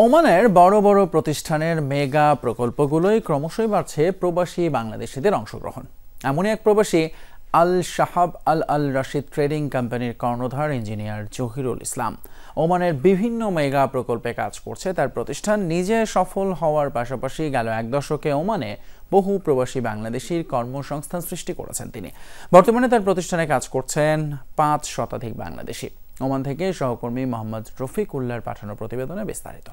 ওমানের বড় বড় প্রতিষ্ঠানের মেগা প্রকল্পগুলোই ক্রমশই বাড়ছে প্রবাসী বাংলাদেশিদের অংশগ্রহণ। এমনই এক প্রবাসী আল শাহাব আল রাশিদ ট্রেডিং কোম্পানির কর্ণধার ইঞ্জিনিয়ার জহিরুল ইসলাম। ওমানের বিভিন্ন মেগা প্রকল্পে কাজ করছে তার প্রতিষ্ঠান। নিজে সফল হওয়ার পাশাপাশি গেল এক দশকে ওমানে বহু প্রবাসী বাংলাদেশির কর্মসংস্থান সৃষ্টি করেছেন তিনি। বর্তমানে তার প্রতিষ্ঠানে কাজ করছেন ৫ শতাধিক বাংলাদেশি। ওমান থেকে সহকর্মী মোহাম্মদ রফিক উল্লাহর পাঠানো প্রতিবেদনে বিস্তারিত।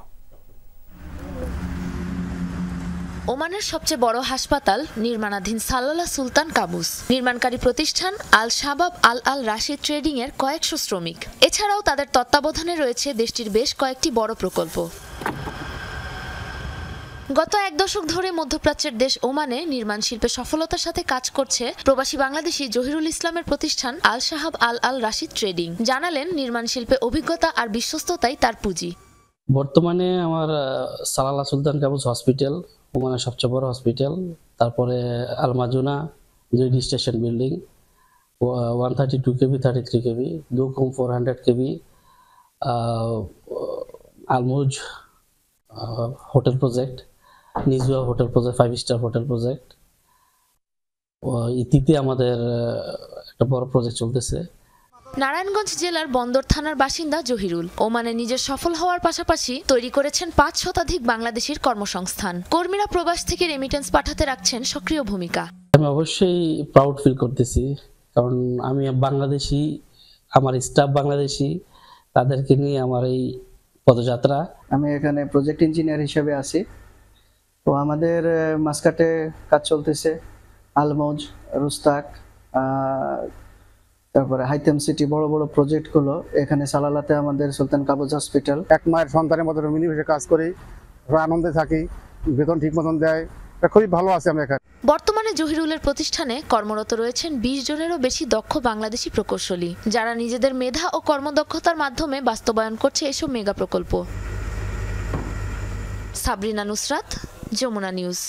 ওমানের সবচেয়ে বড় হাসপাতাল নির্মাণাধীন সালালা সুলতান কাবুস। নির্মাণকারী প্রতিষ্ঠান আল শাবাব আল রাশিদ ট্রেডিং এর কয়েকশো শ্রমিক। এছাড়াও তাদের তত্ত্বাবধানে রয়েছে দেশটির বেশ কয়েকটি বড় প্রকল্প। গত এক দশক ধরে মধ্যপ্রাচ্যের দেশ ওমানে নির্মাণ শিল্পে সফলতার সাথে কাজ করছে প্রবাসী বাংলাদেশি জহিরুল ইসলামের প্রতিষ্ঠান আল শাহাব আল রাশিদ ট্রেডিং। জানালেন, নির্মাণ শিল্পে অভিজ্ঞতা আর বিশ্বস্ততাই তার পুঁজি। বর্তমানে আমার সালালা সুলতান কাবুস হসপিটাল ওমানের সবচেয়ে বড় হসপিটাল, তারপরে Al Mazuna JD station building 132 KB 33 KB Duqm 400 KB Almouj hotel project, Nizwa hotel project, 5 star hotel project. ইতিতে আমাদের একটা বড় প্রজেক্ট চলতেছে। নারায়ণগঞ্জ জেলার বন্দর থানার বাসিন্দা জহিরুল ওমানে নিজের সফল হওয়ার পাশাপাশি তৈরি করেছেন ৫ শতাধিক বাংলাদেশির কর্মসংস্থান। কর্মীরা প্রবাস থেকে রেমিটেন্স পাঠাতে রাখছেন সক্রিয় ভূমিকা। আমি অবশ্যই প্রাউড ফিল করতেছি, কারণ আমি বাংলাদেশি, আমার স্টাফ বাংলাদেশি, তাদেরকে নিয়ে আমার এই পদযাত্রা। আমি এখানে প্রজেক্ট ইঞ্জিনিয়ার হিসেবে আছি। তো আমাদের মাসকাটে কাজ চলতেছে, আলমোজ, রুস্তাক, তারপরে হাইতেম সিটি, বড় বড় প্রজেক্টগুলো এখানে সালালাতে আমাদের সুলতান কাবুস হসপিটাল। এক মায়ের সন্তানের মতো মিলেমিশে কাজ করি, আনন্দে থাকি, বেতন ঠিক মতন দেয়, খুবই ভালো আছে আমরা এখানে। বর্তমানে জহিরুলের প্রতিষ্ঠানে কর্মরত রয়েছেন ২০ জনেরও বেশি দক্ষ বাংলাদেশি প্রকৌশলী, যারা নিজেদের মেধা ও কর্মদক্ষতার মাধ্যমে বাস্তবায়ন করছে এসব মেগা প্রকল্প। সাবরিনা নুসরাত, যমুনা নিউজ।